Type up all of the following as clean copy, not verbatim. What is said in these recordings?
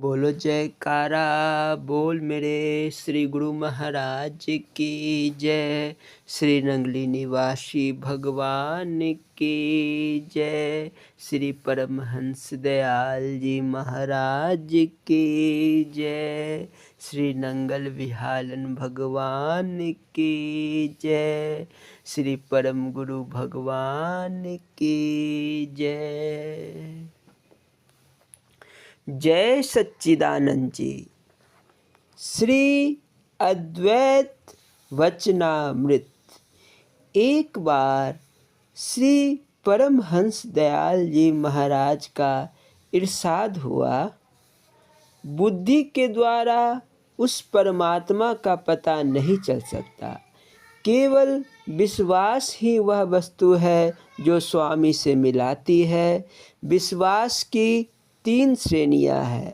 बोलो जयकारा बोल मेरे श्री गुरु महाराज की जय। श्री नंगली निवासी भगवान की जय। श्री परमहंस दयाल जी महाराज की जय। श्री नंगल विहालन भगवान की जय। श्री परम गुरु भगवान की जय। जय सच्चिदानंद जी। श्री अद्वैत वचनामृत। एक बार श्री परमहंस दयाल जी महाराज का इरशाद हुआ, बुद्धि के द्वारा उस परमात्मा का पता नहीं चल सकता। केवल विश्वास ही वह वस्तु है जो स्वामी से मिलाती है। विश्वास की 3 श्रेणियां हैं।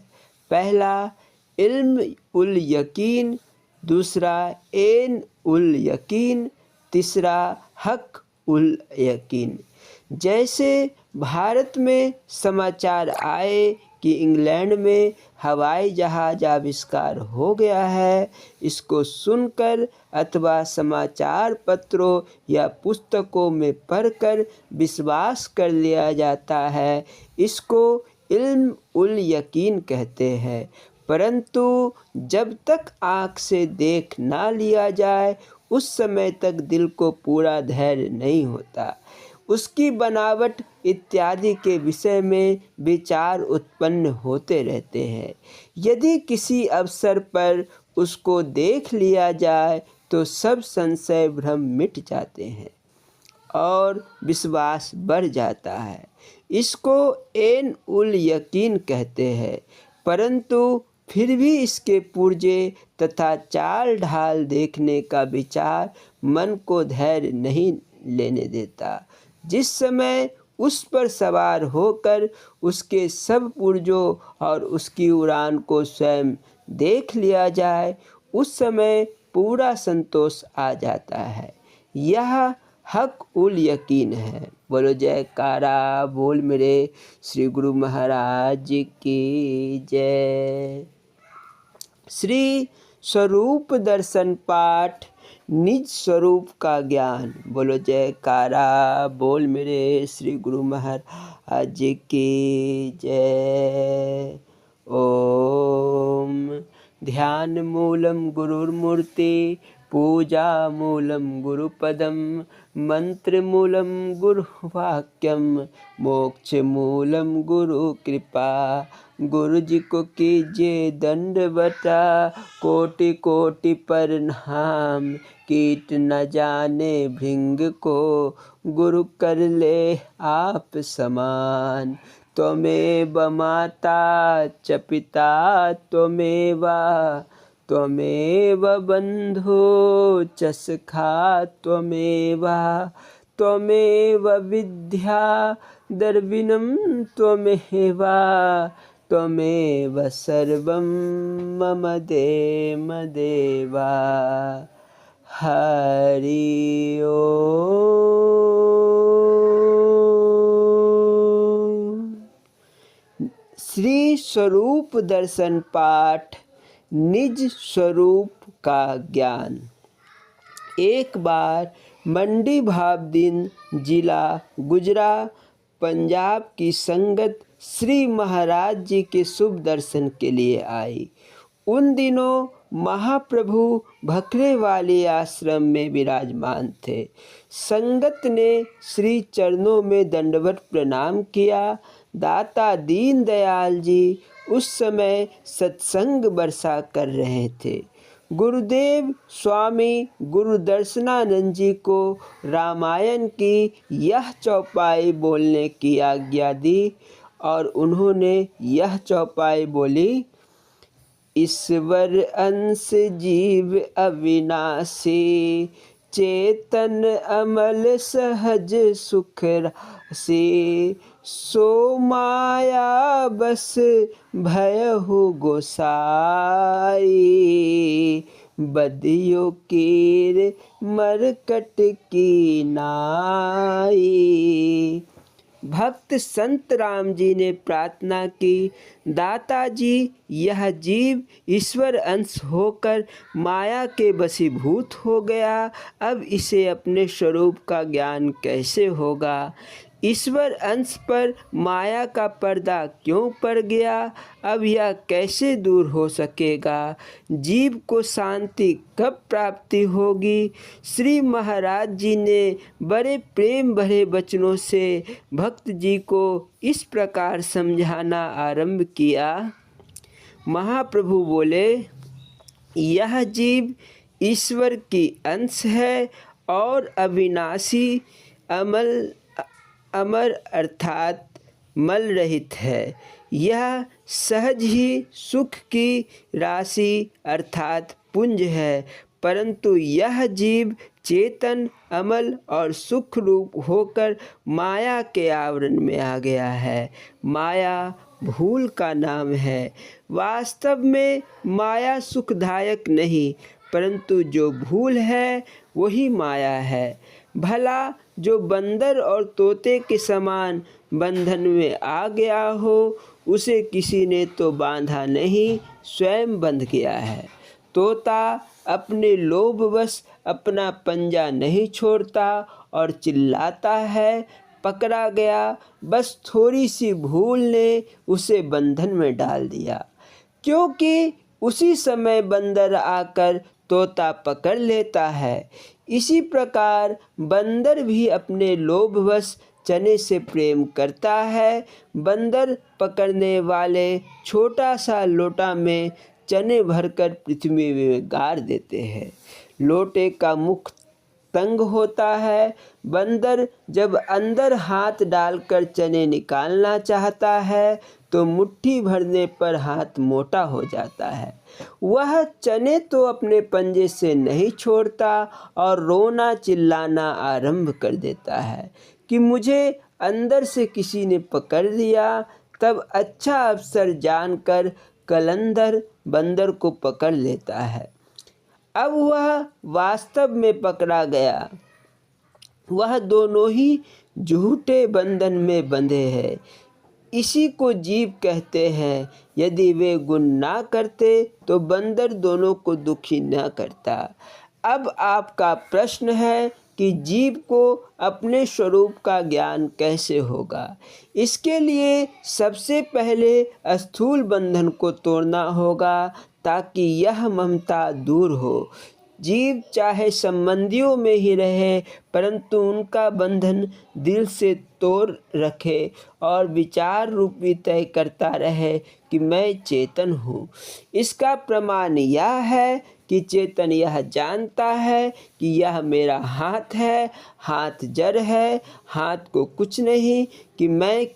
पहला इल्म उल यकीन, दूसरा ऐन उल यकीन, तीसरा हक उल यकीन। जैसे भारत में समाचार आए कि इंग्लैंड में हवाई जहाज आविष्कार हो गया है, इसको सुनकर अथवा समाचार पत्रों या पुस्तकों में पढ़कर विश्वास कर लिया जाता है। इसको इल्म उल यकीन कहते हैं। परंतु जब तक आँख से देख ना लिया जाए उस समय तक दिल को पूरा धैर्य नहीं होता। उसकी बनावट इत्यादि के विषय में विचार उत्पन्न होते रहते हैं। यदि किसी अवसर पर उसको देख लिया जाए तो सब संशय भ्रम मिट जाते हैं और विश्वास बढ़ जाता है। इसको ऐन उल यकीन कहते हैं। परंतु फिर भी इसके पुर्जे तथा चाल ढाल देखने का विचार मन को धैर्य नहीं लेने देता। जिस समय उस पर सवार होकर उसके सब पुर्जों और उसकी उड़ान को स्वयं देख लिया जाए उस समय पूरा संतोष आ जाता है। यह हक उल यकीन है। बोलो जयकारा बोल मेरे श्री गुरु महाराज की जय। श्री स्वरूप दर्शन पाठ, निज स्वरूप का ज्ञान। बोलो जयकारा बोल मेरे श्री गुरु महाराज की जय। ओम ध्यान मूलम गुरुर्मूर्ति, पूजा मूलम गुरुपदम, मंत्र मूलम गुरुवाक्यम, मोक्ष मूलम गुरु कृपा। गुरु जी को कीजिए दंडवटा, कोटि कोटि प्रणाम। कीट न जाने भृंग को, गुरु कर ले आप समान। त्वमेव माता च पिता त्वमेव, त्वमेव बंधु च सखा त्वमेव, त्वमेव विद्या द्रविणं त्वमेव, त्वमेव सर्वं मम देव देवा। हरि ओम। श्री स्वरूप दर्शन पाठ, निज स्वरूप का ज्ञान। एक बार मंडी भावदीन जिला गुजरात पंजाब की संगत श्री महाराज जी के शुभ दर्शन के लिए आई। उन दिनों महाप्रभु भखरे वाले आश्रम में विराजमान थे। संगत ने श्री चरणों में दंडवत प्रणाम किया। दाता दीन दयाल जी उस समय सत्संग वर्षा कर रहे थे। गुरुदेव स्वामी गुरु दर्शनानंद जी को रामायण की यह चौपाई बोलने की आज्ञा दी और उन्होंने यह चौपाई बोली। ईश्वर अंश जीव अविनाशी, चेतन अमल सहज सुख राशि, सो माया बस भयहु गोसाई, बदियो कीर मरकट की नाई। भक्त संत राम जी ने प्रार्थना की, दाताजी, यह जीव ईश्वर अंश होकर माया के वशीभूत हो गया, अब इसे अपने स्वरूप का ज्ञान कैसे होगा? ईश्वर अंश पर माया का पर्दा क्यों पड़ गया? अब यह कैसे दूर हो सकेगा? जीव को शांति कब प्राप्ति होगी? श्री महाराज जी ने बड़े प्रेम भरे वचनों से भक्त जी को इस प्रकार समझाना आरंभ किया। महाप्रभु बोले, यह जीव ईश्वर की अंश है और अविनाशी अमर अर्थात मल रहित है। यह सहज ही सुख की राशि अर्थात पुंज है, परंतु यह जीव चेतन, अमल और सुख रूप होकर माया के आवरण में आ गया है। माया भूल का नाम है। वास्तव में माया सुखदायक नहीं, परंतु जो भूल है वही माया है। भला जो बंदर और तोते के समान बंधन में आ गया हो, उसे किसी ने तो बांधा नहीं, स्वयं बंध गया है। तोता अपने लोभवश अपना पंजा नहीं छोड़ता और चिल्लाता है, पकड़ा गया, बस थोड़ी सी भूल ने उसे बंधन में डाल दिया, क्योंकि उसी समय बंदर आकर तोता पकड़ लेता है। इसी प्रकार बंदर भी अपने लोभवश चने से प्रेम करता है। बंदर पकड़ने वाले छोटा सा लोटा में चने भरकर पृथ्वी में गाड़ देते हैं। लोटे का मुख तंग होता है। बंदर जब अंदर हाथ डालकर चने निकालना चाहता है तो मुट्ठी भरने पर हाथ मोटा हो जाता है। वह चने तो अपने पंजे से नहीं छोड़ता और रोना चिल्लाना आरंभ कर देता है कि मुझे अंदर से किसी ने पकड़ लिया। तब अच्छा अवसर जानकर कलंदर बंदर को पकड़ लेता है। अब वह वास्तव में पकड़ा गया। वह दोनों ही झूठे बंधन में बंधे हैं। इसी को जीव कहते हैं। यदि वे गुण ना करते तो बंदर दोनों को दुखी न करता। अब आपका प्रश्न है कि जीव को अपने स्वरूप का ज्ञान कैसे होगा? इसके लिए सबसे पहले स्थूल बंधन को तोड़ना होगा ताकि यह ममता दूर हो। जीव चाहे संबंधियों में ही रहे, परंतु उनका बंधन दिल से तोड़ रखे और विचार रूपी तय करता रहे कि मैं चेतन हूँ। इसका प्रमाण यह है कि चेतन यह जानता है कि यह मेरा हाथ है, हाथ जड़ है, हाथ को कुछ नहीं, कि मैं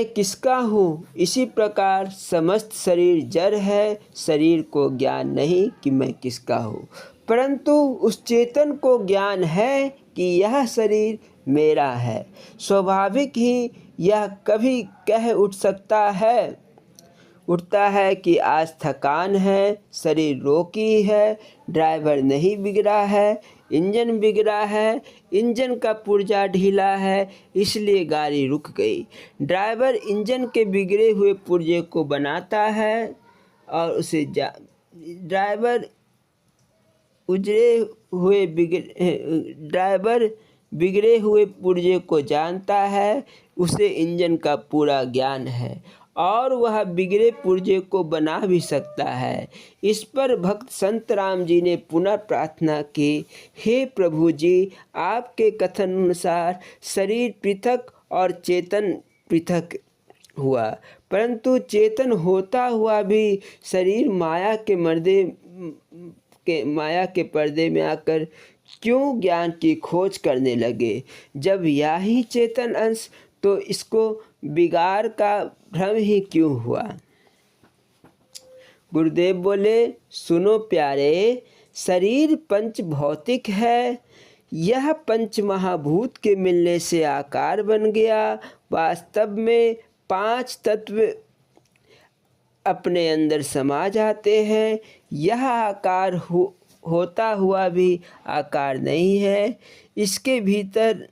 किसका हूँ। इसी प्रकार समस्त शरीर जड़ है, शरीर को ज्ञान नहीं कि मैं किसका हूँ, परंतु उस चेतन को ज्ञान है कि यह शरीर मेरा है। स्वाभाविक ही यह कभी कह उठता है कि आज थकान है, शरीर रोगी है, ड्राइवर नहीं बिगड़ा है, इंजन बिगड़ा है, इंजन का पुर्जा ढीला है, इसलिए गाड़ी रुक गई। ड्राइवर इंजन के बिगड़े हुए पुर्जे को बनाता है और उसे ड्राइवर बिगड़े हुए पुर्जे को जानता है, उसे इंजन का पूरा ज्ञान है और वह बिगड़े पुर्जे को बना भी सकता है। इस पर भक्त संत राम जी ने पुनः प्रार्थना की, हे प्रभु जी, आपके कथन अनुसार शरीर पृथक और चेतन पृथक हुआ, परंतु चेतन होता हुआ भी शरीर माया के पर्दे में आकर क्यों ज्ञान की खोज करने लगे? जब यह ही चेतन अंश, तो इसको बिगाड़ का भ्रम ही क्यों हुआ? गुरुदेव बोले, सुनो प्यारे, शरीर पंच भौतिक है। यह पंच महाभूत के मिलने से आकार बन गया। वास्तव में 5 तत्व अपने अंदर समा जाते हैं। यह आकार होता हुआ भी आकार नहीं है। इसके भीतर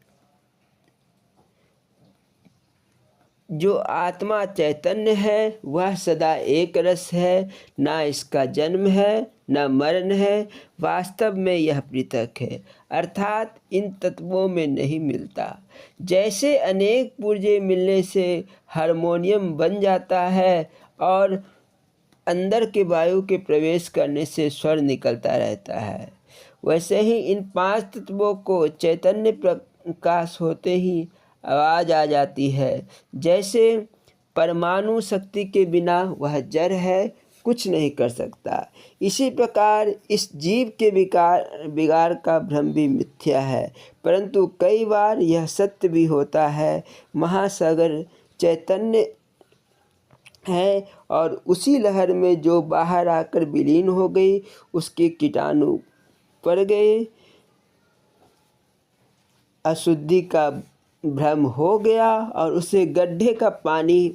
जो आत्मा चैतन्य है वह सदा एक रस है, ना इसका जन्म है न मरण है। वास्तव में यह पृथक है, अर्थात इन तत्वों में नहीं मिलता। जैसे अनेक पुर्जे मिलने से हारमोनियम बन जाता है और अंदर के वायु के प्रवेश करने से स्वर निकलता रहता है, वैसे ही इन 5 तत्वों को चैतन्य प्रकाश होते ही आवाज़ आ जाती है। जैसे परमाणु शक्ति के बिना वह जड़ है, कुछ नहीं कर सकता। इसी प्रकार इस जीव के विकार का भ्रम भी मिथ्या है, परंतु कई बार यह सत्य भी होता है। महासागर चैतन्य है और उसी लहर में जो बाहर आकर विलीन हो गई, उसके कीटाणु पड़ गए, अशुद्धि का भ्रम हो गया और उसे गड्ढे का पानी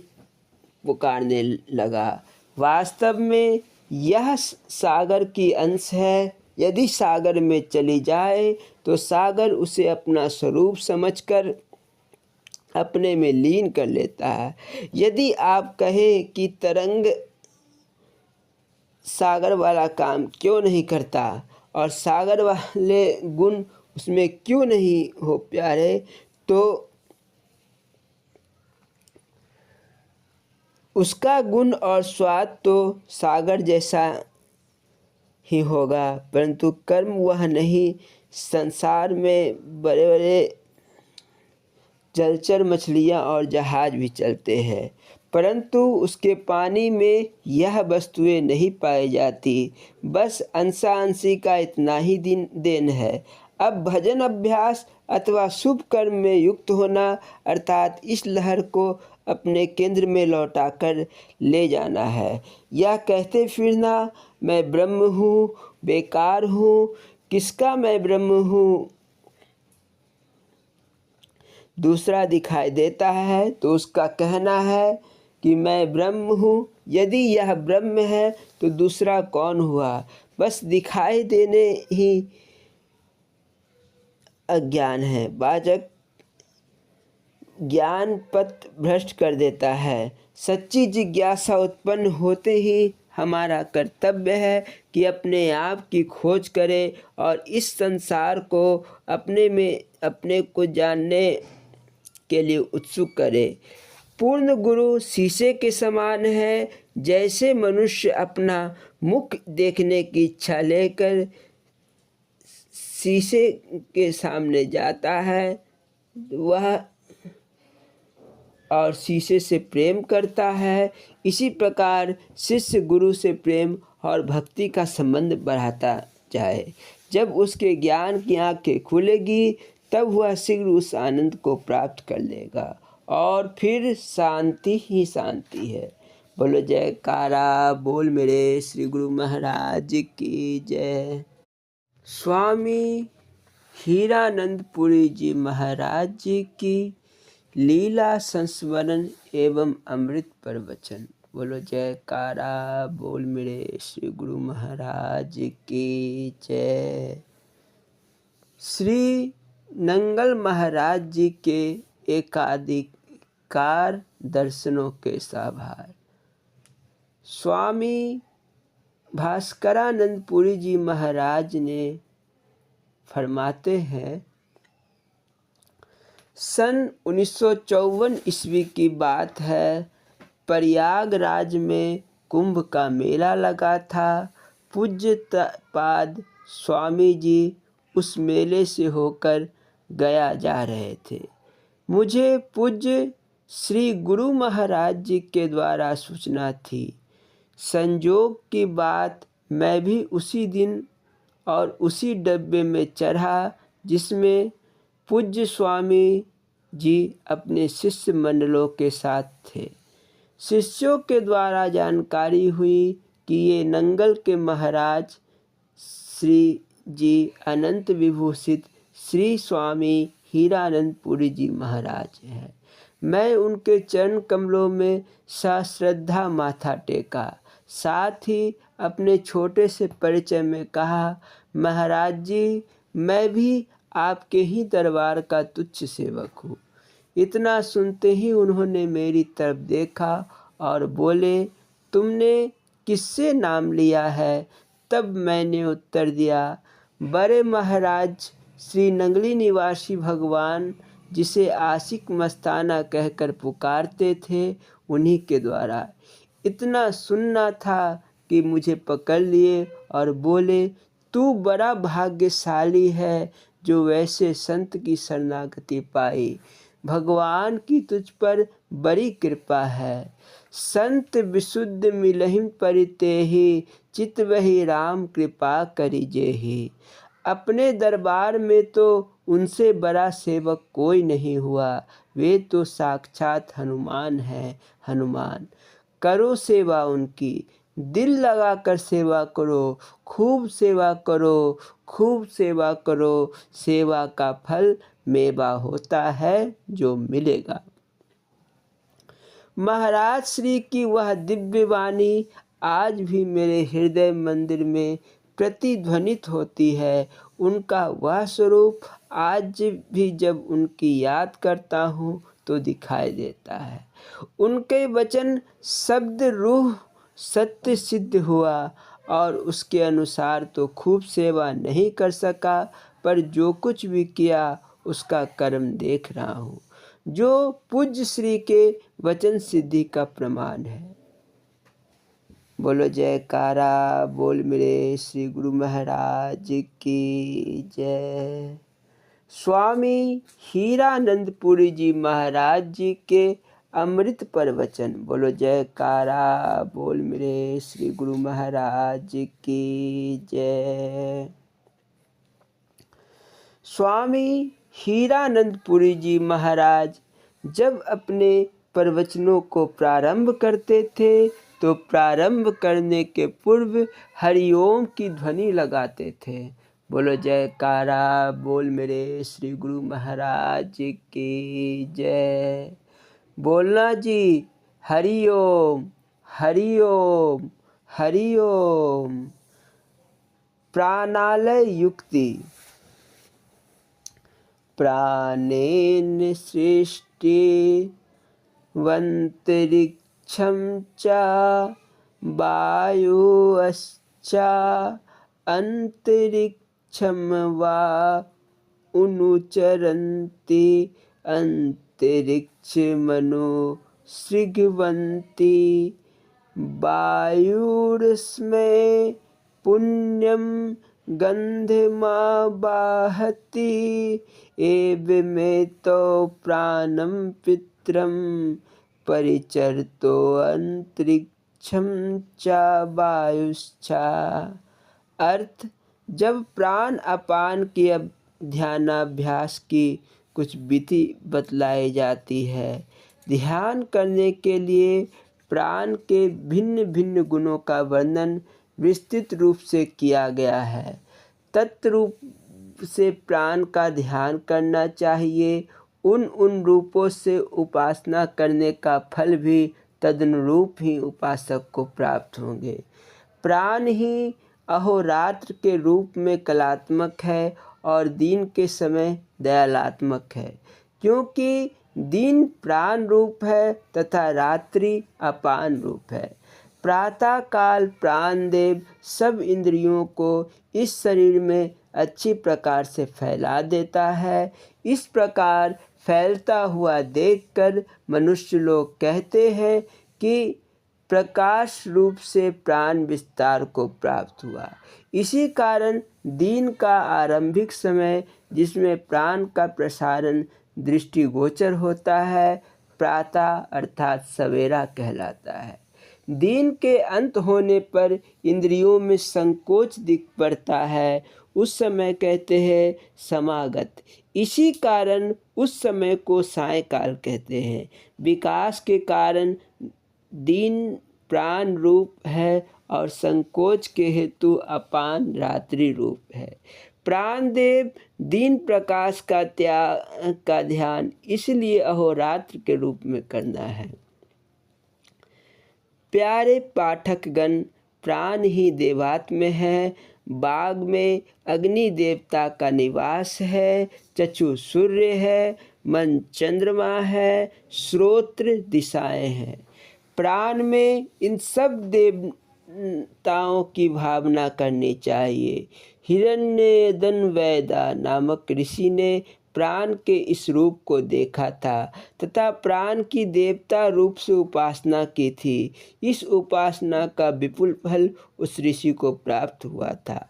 पुकारने लगा। वास्तव में यह सागर की अंश है। यदि सागर में चली जाए तो सागर उसे अपना स्वरूप समझकर अपने में लीन कर लेता है। यदि आप कहें कि तरंग सागर वाला काम क्यों नहीं करता और सागर वाले गुण उसमें क्यों नहीं हो प्यारे, तो उसका गुण और स्वाद तो सागर जैसा ही होगा, परंतु कर्म वह नहीं। संसार में बड़े बड़े जलचर मछलियाँ और जहाज भी चलते हैं, परंतु उसके पानी में यह वस्तुएं नहीं पाई जाती। बस अंशांशी का इतना ही देन है। अब भजन अभ्यास अथवा शुभ कर्म में युक्त होना, अर्थात इस लहर को अपने केंद्र में लौटाकर ले जाना है। यह कहते फिरना मैं ब्रह्म हूँ बेकार हूँ। किसका मैं ब्रह्म हूँ दूसरा दिखाई देता है तो उसका कहना है कि मैं ब्रह्म हूँ। यदि यह ब्रह्म है तो दूसरा कौन हुआ? बस दिखाई देने ही अज्ञान है। वाचक ज्ञान पथ भ्रष्ट कर देता है। सच्ची जिज्ञासा उत्पन्न होते ही हमारा कर्तव्य है कि अपने आप की खोज करें और इस संसार को अपने को जानने के लिए उत्सुक करें। पूर्ण गुरु शीशे के समान है। जैसे मनुष्य अपना मुख देखने की इच्छा लेकर शीशे के सामने जाता है वह और शीशे से प्रेम करता है, इसी प्रकार शिष्य गुरु से प्रेम और भक्ति का संबंध बढ़ाता जाए। जब उसके ज्ञान की आंखें खुलेगी तब वह शीघ्र उस आनंद को प्राप्त कर लेगा और फिर शांति ही शांति है। बोलो जयकारा बोल मेरे श्री गुरु महाराज की जय। स्वामी हीरानंदपुरी जी महाराज जी की लीला संस्मरण एवं अमृत प्रवचन। बोलो जयकारा बोल मेरे श्री गुरु महाराज की जय। श्री नंगल महाराज जी के एकाधिकार दर्शनों के साभार। स्वामी भास्करानंदपुरी जी महाराज ने फरमाते हैं, सन 1954 ईस्वी की बात है। प्रयागराज में कुंभ का मेला लगा था। पूज्यपाद स्वामी जी उस मेले से होकर गया जा रहे थे। मुझे पूज्य श्री गुरु महाराज जी के द्वारा सूचना थी। संयोग की बात मैं भी उसी दिन और उसी डब्बे में चढ़ा जिसमें पूज्य स्वामी जी अपने शिष्य मंडलों के साथ थे। शिष्यों के द्वारा जानकारी हुई कि ये नंगल के महाराज श्री जी अनंत विभूषित श्री स्वामी हीरानंदपुरी जी महाराज हैं। मैं उनके चरण कमलों में सश्रद्धा माथा टेका। साथ ही अपने छोटे से परिचय में कहा, महाराज जी, मैं भी आपके ही दरबार का तुच्छ सेवक हूँ। इतना सुनते ही उन्होंने मेरी तरफ देखा और बोले, तुमने किससे नाम लिया है? तब मैंने उत्तर दिया, बड़े महाराज श्री नंगली निवासी भगवान, जिसे आशिक मस्ताना कहकर पुकारते थे, उन्हीं के द्वारा। इतना सुनना था कि मुझे पकड़ लिए और बोले, तू बड़ा भाग्यशाली है जो वैसे संत की शरणागति पाई। भगवान की तुझ पर बड़ी कृपा है। संत विशुद्ध मिलहिम परितेहि, चित वही राम कृपा करिजेहि। अपने दरबार में तो उनसे बड़ा सेवक कोई नहीं हुआ। वे तो साक्षात हनुमान हैं, हनुमान। करो सेवा उनकी, दिल लगाकर सेवा करो, खूब सेवा करो, खूब सेवा करो। सेवा का फल मेवा होता है जो मिलेगा। महाराज श्री की वह दिव्य वाणी आज भी मेरे हृदय मंदिर में प्रतिध्वनित होती है। उनका वह स्वरूप आज भी जब उनकी याद करता हूँ तो दिखाई देता है। उनके वचन शब्द रूह सत्य सिद्ध हुआ और उसके अनुसार तो खूब सेवा नहीं कर सका, पर जो कुछ भी किया उसका कर्म देख रहा हूँ, जो पूज्य श्री के वचन सिद्धि का प्रमाण है। बोलो जयकारा बोल मेरे श्री गुरु महाराज की जय। स्वामी हीरानंदपुरी जी महाराज जी के अमृत प्रवचन। बोलो जयकारा बोल मेरे श्री गुरु महाराज की जय। स्वामी हीरानंदपुरी जी महाराज जब अपने प्रवचनों को प्रारंभ करते थे तो प्रारंभ करने के पूर्व हरिओम की ध्वनि लगाते थे। बोलो जयकारा बोल मेरे श्री गुरु महाराज की जय। बोलना जी, हरिओम हरिओम हरिओम। प्राणालय युक्ति। प्राणेन सृष्टि वंतरिक्षं च वायुश्च अंतरिक्षं वा अनुचरन्ति अंतरिक्षमनो सृग्वन्ति। वायुरस्मै पुण्यं गन्धमावाहति एवमेतो प्राणं पितरं परिचरतो अंतरिक्षं च वायुश्च। अर्थ, जब प्राण अपान के ध्यानाभ्यास की कुछ विधि बतलाई जाती है। ध्यान करने के लिए प्राण के भिन्न भिन्न गुणों का वर्णन विस्तृत रूप से किया गया है। तत्रूप से प्राण का ध्यान करना चाहिए। उन रूपों से उपासना करने का फल भी तदनुरूप ही उपासक को प्राप्त होंगे। प्राण ही अहोरात्र के रूप में कलात्मक है और दिन के समय दयालात्मक है, क्योंकि दिन प्राण रूप है तथा रात्रि अपान रूप है। प्रातः काल प्राणदेव सब इंद्रियों को इस शरीर में अच्छी प्रकार से फैला देता है। इस प्रकार फैलता हुआ देखकर मनुष्य लोग कहते हैं कि प्रकाश रूप से प्राण विस्तार को प्राप्त हुआ। इसी कारण दिन का आरंभिक समय जिसमें प्राण का प्रसारण दृष्टिगोचर होता है, प्रातः अर्थात सवेरा कहलाता है। दिन के अंत होने पर इंद्रियों में संकोच दिख पड़ता है, उस समय कहते हैं समागत। इसी कारण उस समय को सायंकाल कहते हैं। विकास के कारण दिन प्राण रूप है और संकोच के हेतु अपान रात्रि रूप है। प्राणदेव दिन प्रकाश का ध्यान इसलिए अहोरात्र के रूप में करना है। प्यारे पाठकगण, प्राण ही देवात्म है बाग में अग्नि देवता का निवास है, चक्षु सूर्य है, मन चंद्रमा है, श्रोत्र दिशाएं हैं। प्राण में इन सब देवताओं की भावना करनी चाहिए। हिरण्यदनवैदा नामक ऋषि ने प्राण के इस रूप को देखा था तथा प्राण की देवता रूप से उपासना की थी। इस उपासना का विपुल फल उस ऋषि को प्राप्त हुआ था।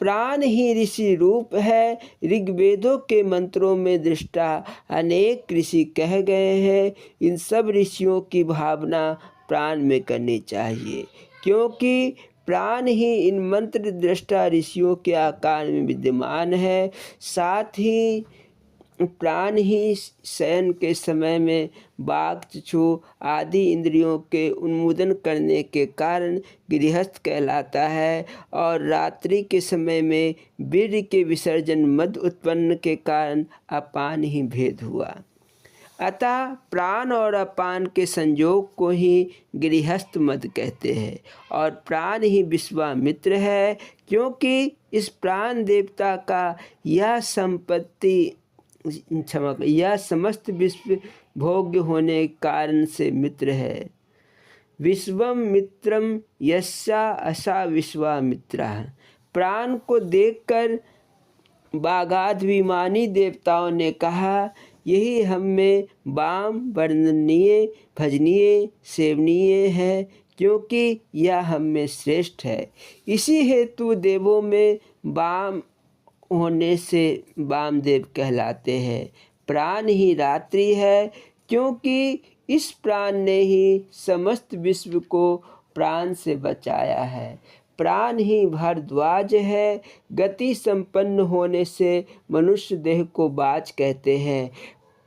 प्राण ही ऋषि रूप है। ऋग्वेदों के मंत्रों में दृष्टा अनेक ऋषि कह गए हैं। इन सब ऋषियों की भावना प्राण में करनी चाहिए, क्योंकि प्राण ही इन मंत्र दृष्टा ऋषियों के आकार में विद्यमान है। साथ ही प्राण ही शयन के समय में वाक्, चक्षु आदि इंद्रियों के उन्मूलन करने के कारण गृहस्थ कहलाता है, और रात्रि के समय में वीर्य के विसर्जन मद उत्पन्न के कारण अपान ही भेद हुआ। अतः प्राण और अपान के संयोग को ही गृहस्थ मद कहते हैं, और प्राण ही विश्वामित्र है, क्योंकि इस प्राण देवता का यह समस्त विश्व भोग्य होने के कारण से मित्र है। विश्वम मित्रम यस्या असा विश्वामित्रा। प्राण को देखकर बागाधिमानी देवताओं ने कहा, यही हम में वाम वर्णनीय, भजनीय, सेवनीय है, क्योंकि यह हम में श्रेष्ठ है। इसी हेतु देवों में वाम होने से वामदेव कहलाते हैं। प्राण ही रात्रि है, क्योंकि इस प्राण ने ही समस्त विश्व को प्राण से बचाया है। प्राण ही भारद्वाज है। गति संपन्न होने से मनुष्य देह को बाज कहते हैं।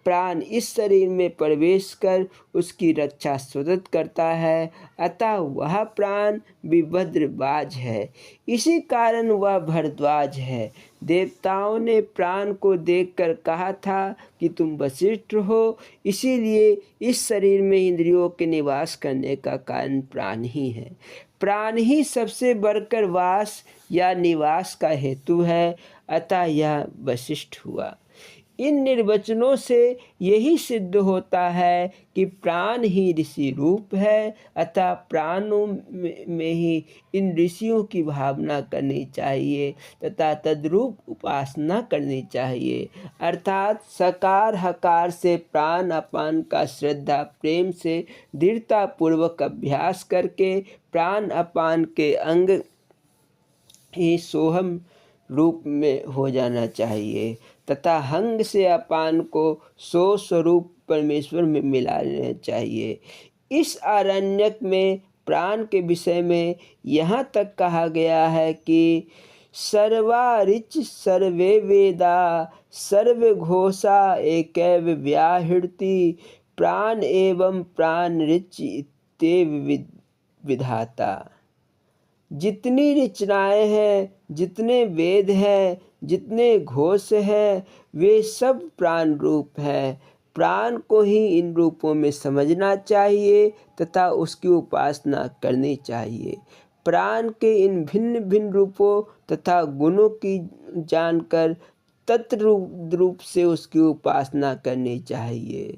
प्राण इस शरीर में प्रवेश कर उसकी रक्षा सतत करता है, अतः वह प्राण विभद्रबाज है। इसी कारण वह भरद्वाज है। देवताओं ने प्राण को देखकर कहा था कि तुम वशिष्ठ हो, इसीलिए इस शरीर में इंद्रियों के निवास करने का कारण प्राण ही है। प्राण ही सबसे बढ़कर वास या निवास का हेतु है, अतः यह वशिष्ठ हुआ। इन निर्वचनों से यही सिद्ध होता है कि प्राण ही ऋषि रूप है, अतः प्राणों में ही इन ऋषियों की भावना करनी चाहिए तथा तद्रूप उपासना करनी चाहिए। अर्थात सकार हकार से प्राण अपान का श्रद्धा प्रेम से दृढ़ता पूर्वक अभ्यास करके प्राण अपान के अंग ही सोहम रूप में हो जाना चाहिए तथा हंग से अपान को सो स्वरूप परमेश्वर में मिला लेना चाहिए। इस आरण्यक में प्राण के विषय में यहाँ तक कहा गया है कि सर्वा ऋच सर्वे वेदा सर्व घोषा एकैव व्याहृति प्राण एवं प्राण ऋच इत्येव विधाता। जितनी रचनाएं हैं, जितने वेद हैं, जितने घोष हैं, वे सब प्राण रूप हैं। प्राण को ही इन रूपों में समझना चाहिए तथा उसकी उपासना करनी चाहिए। प्राण के इन भिन्न भिन्न रूपों तथा गुणों की जानकर तत्रूप से उसकी उपासना करनी चाहिए।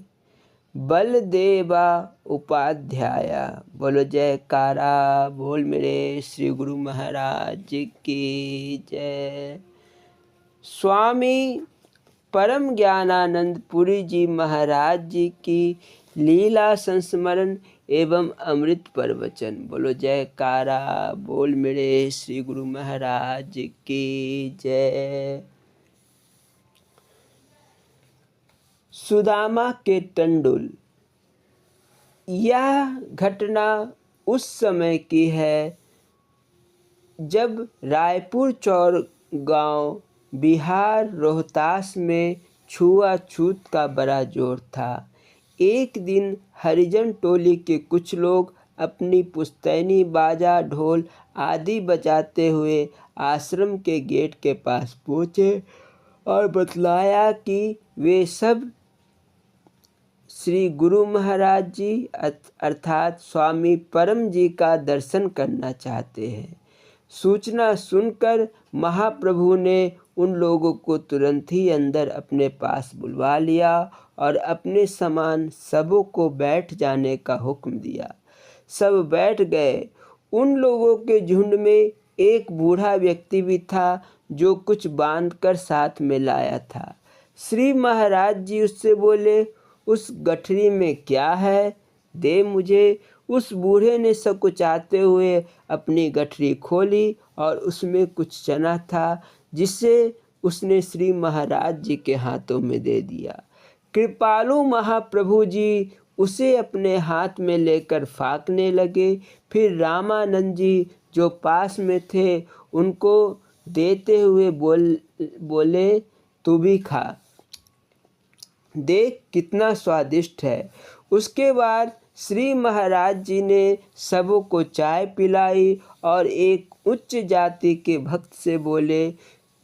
बलदेवा उपाध्याय। बोलो जयकारा, बोल मेरे श्री गुरु महाराज की जय। स्वामी परम ज्ञानानंद पुरी जी महाराज जी की लीला संस्मरण एवं अमृत प्रवचन। बोलो जयकारा, बोल मेरे श्री गुरु महाराज की जय। सुदामा के टंडुल। यह घटना उस समय की है जब रायपुर चौर गांव बिहार रोहतास में छुआछूत का बड़ा जोर था। एक दिन हरिजन टोली के कुछ लोग अपनी पुश्तैनी, बाजा, ढोल आदि बजाते हुए आश्रम के गेट के पास पहुँचे और बतलाया कि वे सब श्री गुरु महाराज जी अर्थात स्वामी परम जी का दर्शन करना चाहते हैं। सूचना सुनकर महाप्रभु ने उन लोगों को तुरंत ही अंदर अपने पास बुलवा लिया और अपने समान सबों को बैठ जाने का हुक्म दिया। सब बैठ गए। उन लोगों के झुंड में एक बूढ़ा व्यक्ति भी था जो कुछ बांधकर साथ में लाया था। श्री महाराज जी उससे बोले, उस गठरी में क्या है, दे मुझे। उस बूढ़े ने सकुचाते हुए अपनी गठरी खोली और उसमें कुछ चना था, जिसे उसने श्री महाराज जी के हाथों में दे दिया। कृपालु महाप्रभु जी उसे अपने हाथ में लेकर फाँकने लगे। फिर रामानंद जी जो पास में थे उनको देते हुए बोले, तू भी खा, देख कितना स्वादिष्ट है। उसके बाद श्री महाराज जी ने सबों को चाय पिलाई और एक उच्च जाति के भक्त से बोले,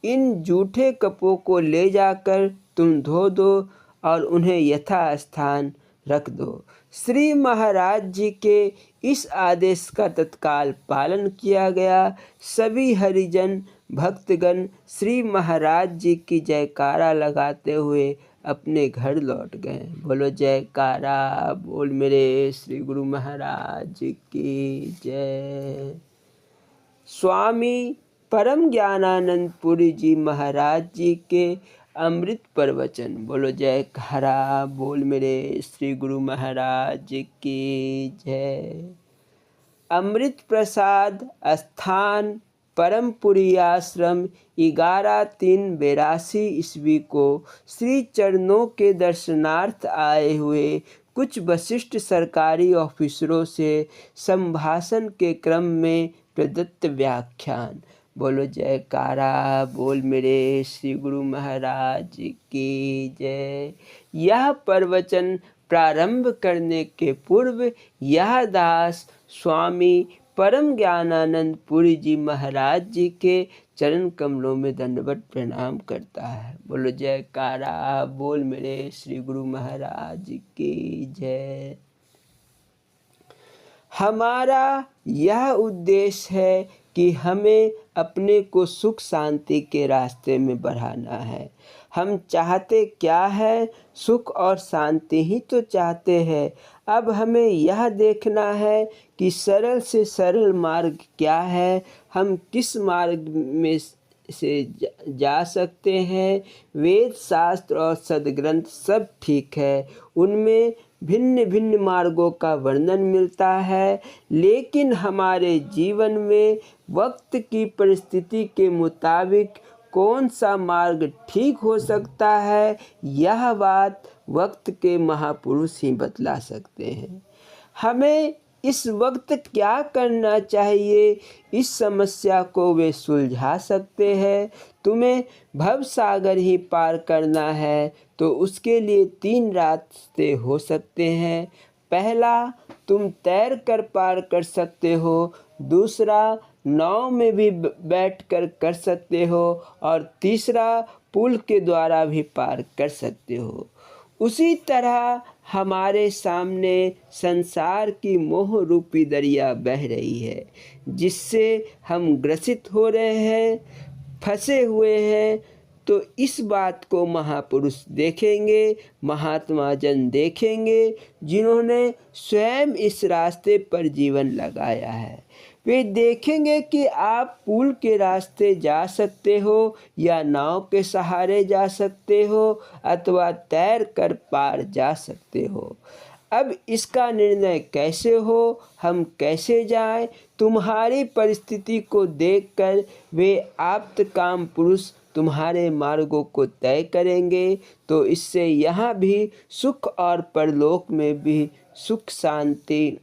इन जूठे कपों को ले जाकर तुम धो दो और उन्हें यथास्थान रख दो। श्री महाराज जी के इस आदेश का तत्काल पालन किया गया। सभी हरिजन भक्तगण श्री महाराज जी की जयकारा लगाते हुए अपने घर लौट गए। बोलो जयकारा बोल मेरे श्री गुरु महाराज की जय। स्वामी परम ज्ञानानंद पुरी जी महाराज जी के अमृत प्रवचन। बोलो जयकारा बोल मेरे श्री गुरु महाराज की जय। अमृत प्रसाद स्थान परमपुरी आश्रम 11/3/82 ईस्वी को श्री चरणों के दर्शनार्थ आए हुए कुछ वरिष्ठ सरकारी ऑफिसरों से संभाषण के क्रम में प्रदत्त व्याख्यान। बोलो जयकारा बोल मेरे श्री गुरु महाराज की जय। यह प्रवचन प्रारंभ करने के पूर्व यह दास स्वामी परम ज्ञानानंद पुरी जी महाराज जी के चरण कमलों में दंडवत प्रणाम करता है। बोलो जयकारा बोल मेरे श्री गुरु महाराज की जय। हमारा यह उद्देश्य है कि हमें अपने को सुख शांति के रास्ते में बढ़ाना है। हम चाहते क्या है, सुख और शांति ही तो चाहते हैं। अब हमें यह देखना है कि सरल से सरल मार्ग क्या है, हम किस मार्ग में से जा सकते हैं। वेद शास्त्र और सद्ग्रंथ सब ठीक है, उनमें भिन्न भिन्न मार्गों का वर्णन मिलता है, लेकिन हमारे जीवन में वक्त की परिस्थिति के मुताबिक कौन सा मार्ग ठीक हो सकता है, यह बात वक्त के महापुरुष ही बतला सकते हैं। हमें इस वक्त क्या करना चाहिए, इस समस्या को वे सुलझा सकते हैं। तुम्हें भव सागर ही पार करना है तो उसके लिए 3 रास्ते हो सकते हैं। पहला, तुम तैर कर पार कर सकते हो। दूसरा, नाव में भी बैठकर कर सकते हो। और तीसरा, पुल के द्वारा भी पार कर सकते हो। उसी तरह हमारे सामने संसार की मोह रूपी दरिया बह रही है, जिससे हम ग्रसित हो रहे हैं, फंसे हुए हैं। तो इस बात को महापुरुष देखेंगे, महात्मा जन देखेंगे, जिन्होंने स्वयं इस रास्ते पर जीवन लगाया है। वे देखेंगे कि आप पुल के रास्ते जा सकते हो या नाव के सहारे जा सकते हो अथवा तैर कर पार जा सकते हो। अब इसका निर्णय कैसे हो, हम कैसे जाएं, तुम्हारी परिस्थिति को देखकर वे आप्तकाम पुरुष तुम्हारे मार्गों को तय करेंगे। तो इससे यहाँ भी सुख और परलोक में भी सुख शांति।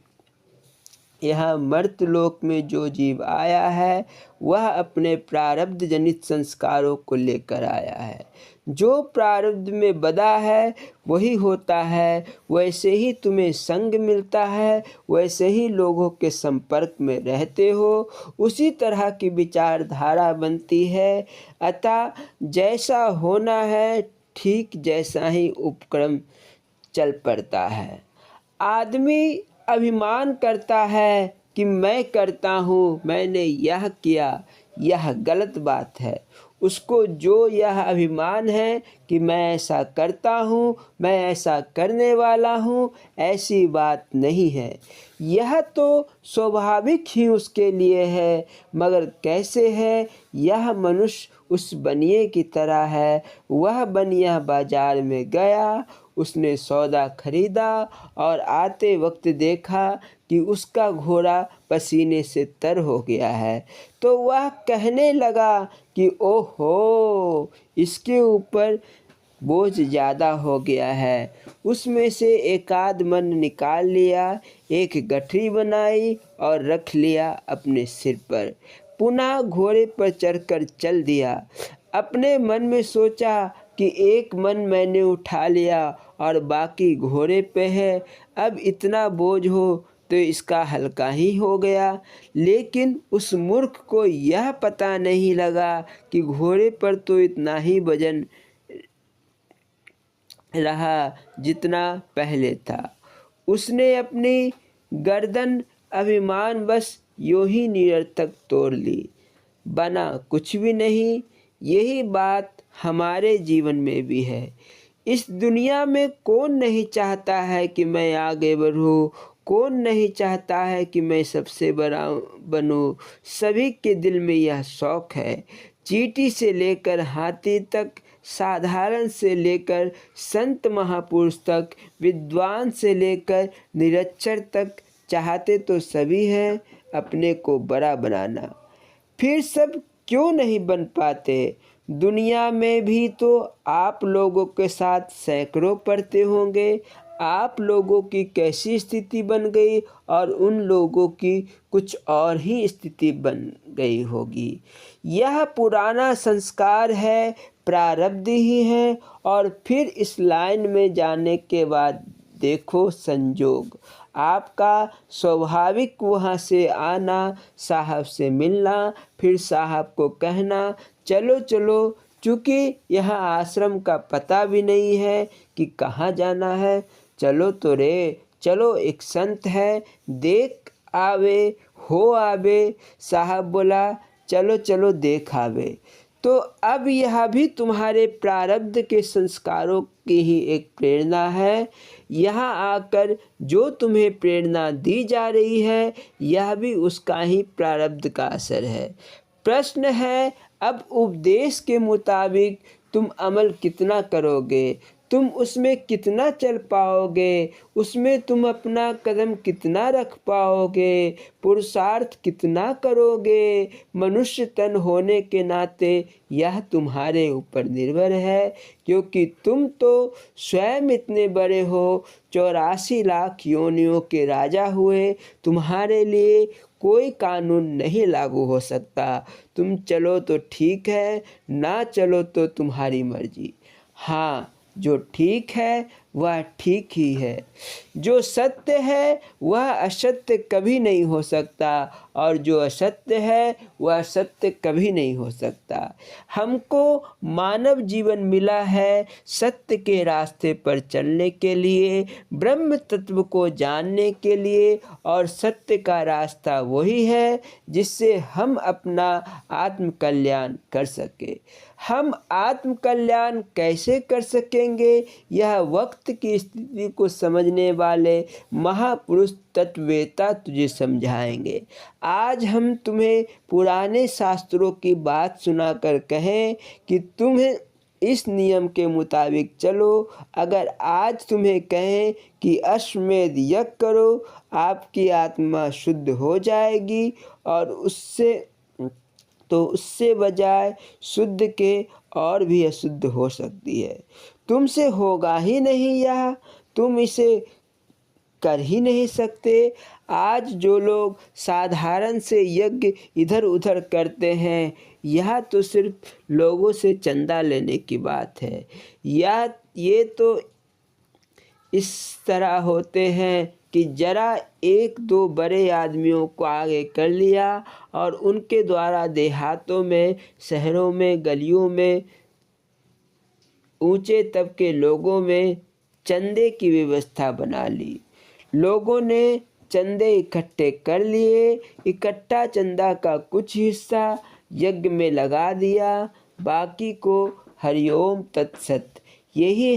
यह मर्तलोक में जो जीव आया है वह अपने प्रारब्ध जनित संस्कारों को लेकर आया है। जो प्रारब्ध में बधा है वही होता है। वैसे ही तुम्हें संग मिलता है, वैसे ही लोगों के संपर्क में रहते हो, उसी तरह की विचारधारा बनती है। अतः जैसा होना है ठीक जैसा ही उपक्रम चल पड़ता है। आदमी अभिमान करता है कि मैं करता हूँ, मैंने यह किया, यह गलत बात है। उसको जो यह अभिमान है कि मैं ऐसा करता हूँ, मैं ऐसा करने वाला हूँ, ऐसी बात नहीं है। यह तो स्वाभाविक ही उसके लिए है, मगर कैसे है? यह मनुष्य उस बनिए की तरह है। वह बनिया बाजार में गया, उसने सौदा खरीदा और आते वक्त देखा कि उसका घोड़ा पसीने से तर हो गया है। तो वह कहने लगा कि ओहो, इसके ऊपर बोझ ज़्यादा हो गया है। उसमें से एक आध मन निकाल लिया, एक गठरी बनाई और रख लिया अपने सिर पर। पुनः घोड़े पर चढ़कर चल दिया। अपने मन में सोचा कि एक मन मैंने उठा लिया और बाकी घोड़े पे है, अब इतना बोझ हो तो इसका हल्का ही हो गया। लेकिन उस मूर्ख को यह पता नहीं लगा कि घोड़े पर तो इतना ही वजन रहा जितना पहले था। उसने अपनी गर्दन अभिमानवश यूं ही निरर्थक तोड़ ली, बना कुछ भी नहीं। यही बात हमारे जीवन में भी है। इस दुनिया में कौन नहीं चाहता है कि मैं आगे बढ़ूं, कौन नहीं चाहता है कि मैं सबसे बड़ा बनूं। सभी के दिल में यह शौक़ है। चींटी से लेकर हाथी तक, साधारण से लेकर संत महापुरुष तक, विद्वान से लेकर निरक्षर तक, चाहते तो सभी हैं अपने को बड़ा बनाना। फिर सब क्यों नहीं बन पाते? दुनिया में भी तो आप लोगों के साथ सैकड़ों पढ़ते होंगे। आप लोगों की कैसी स्थिति बन गई और उन लोगों की कुछ और ही स्थिति बन गई होगी। यह पुराना संस्कार है, प्रारब्ध ही है। और फिर इस लाइन में जाने के बाद देखो संजोग, आपका स्वाभाविक वहाँ से आना, साहब से मिलना, फिर साहब को कहना चलो चलो, चूँकि यहाँ आश्रम का पता भी नहीं है कि कहाँ जाना है। चलो तो रे, चलो एक संत है, देख आवे हो आवे। साहब बोला चलो चलो देख आवे। तो अब यह भी तुम्हारे प्रारब्ध के संस्कारों की ही एक प्रेरणा है। यहाँ आकर जो तुम्हें प्रेरणा दी जा रही है, यह भी उसका ही प्रारब्ध का असर है। प्रश्न है, अब उपदेश के मुताबिक तुम अमल कितना करोगे, तुम उसमें कितना चल पाओगे, उसमें तुम अपना कदम कितना रख पाओगे, पुरुषार्थ कितना करोगे। मनुष्य तन होने के नाते यह तुम्हारे ऊपर निर्भर है, क्योंकि तुम तो स्वयं इतने बड़े हो, 84 लाख योनियों के राजा हुए। तुम्हारे लिए कोई कानून नहीं लागू हो सकता। तुम चलो तो ठीक है, ना चलो तो तुम्हारी मर्जी। हाँ, जो ठीक है वह ठीक ही है। जो सत्य है वह असत्य कभी नहीं हो सकता, और जो असत्य है वह सत्य कभी नहीं हो सकता। हमको मानव जीवन मिला है सत्य के रास्ते पर चलने के लिए, ब्रह्म तत्व को जानने के लिए। और सत्य का रास्ता वही है जिससे हम अपना आत्म कल्याण कर सके। हम आत्म कल्याण कैसे कर सकेंगे, यह वक्त की स्थिति को समझने वाले महापुरुष तत्ववेता तुझे समझाएंगे। आज हम तुम्हें पुराने शास्त्रों की बात सुनाकर कहें कि तुम्हें इस नियम के मुताबिक चलो। अगर आज तुम्हें कहें कि अश्वमेध यज्ञ करो, आपकी आत्मा शुद्ध हो जाएगी, और उससे बजाय शुद्ध के और भी अशुद्ध हो सकती है। तुमसे होगा ही नहीं यह, तुम इसे कर ही नहीं सकते। आज जो लोग साधारण से यज्ञ इधर उधर करते हैं, यह तो सिर्फ लोगों से चंदा लेने की बात है। या ये तो इस तरह होते हैं कि जरा एक दो बड़े आदमियों को आगे कर लिया और उनके द्वारा देहातों में, शहरों में, गलियों में, ऊंचे तबके लोगों में चंदे की व्यवस्था बना ली। लोगों ने चंदे इकट्ठे कर लिए। इकट्ठा चंदा का कुछ हिस्सा यज्ञ में लगा दिया, बाकी को हरिओम तत्सत। यही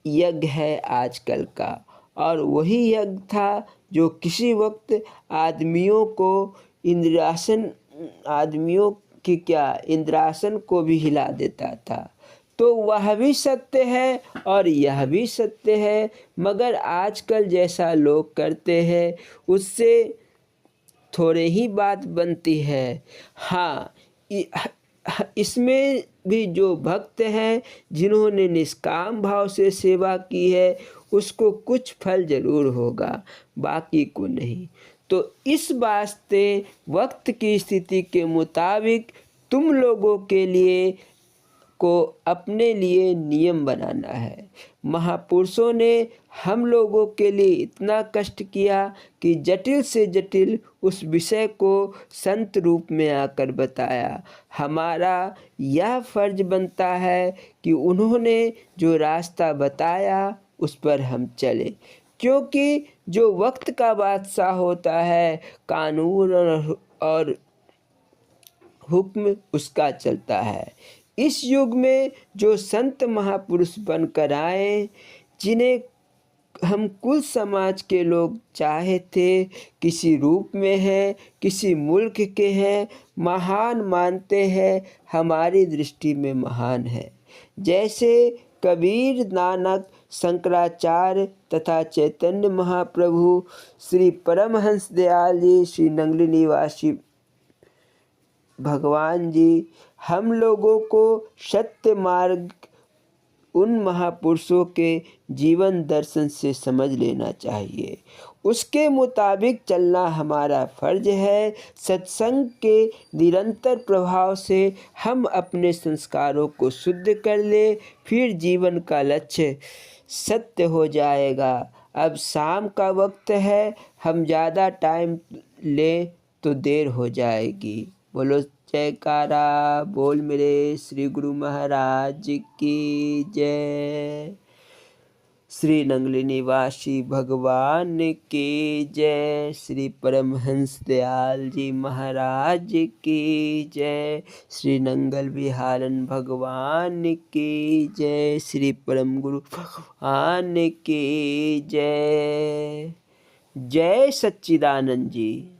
यज्ञ है आजकल का। और वही यज्ञ था जो किसी वक्त आदमियों की इंद्रासन को भी हिला देता था। तो वह भी सत्य है और यह भी सत्य है, मगर आजकल जैसा लोग करते हैं उससे थोड़े ही बात बनती है। हाँ, इसमें भी जो भक्त हैं जिन्होंने निष्काम भाव से सेवा की है उसको कुछ फल जरूर होगा, बाकी को नहीं। तो इस वास्ते वक्त की स्थिति के मुताबिक तुम लोगों के लिए को अपने लिए नियम बनाना है। महापुरुषों ने हम लोगों के लिए इतना कष्ट किया कि जटिल से जटिल उस विषय को संत रूप में आकर बताया। हमारा यह फर्ज बनता है कि उन्होंने जो रास्ता बताया उस पर हम चले, क्योंकि जो वक्त का बादशाह होता है कानून और हुक्म उसका चलता है। इस युग में जो संत महापुरुष बनकर आए, जिन्हें हम कुल समाज के लोग चाहे थे, किसी रूप में हैं, किसी मुल्क के हैं, महान मानते हैं, हमारी दृष्टि में महान है। जैसे कबीर, नानक, शंकराचार्य तथा चैतन्य महाप्रभु, श्री परमहंस दयाल जी, श्री नंगली निवासी भगवान जी, हम लोगों को सत्य मार्ग उन महापुरुषों के जीवन दर्शन से समझ लेना चाहिए। उसके मुताबिक चलना हमारा फर्ज है। सत्संग के निरंतर प्रभाव से हम अपने संस्कारों को शुद्ध कर ले, फिर जीवन का लक्ष्य सत्य हो जाएगा। अब शाम का वक्त है, हम ज़्यादा टाइम लें तो देर हो जाएगी। बोलो जयकारा बोल मेरे श्री गुरु महाराज की जय। श्री नंगली निवासी भगवान की जय। श्री परमहंस दयाल जी महाराज की जय। श्री नंगल विहारन भगवान की जय। श्री परम गुरु भगवान की जय। जय सच्चिदानंद जी।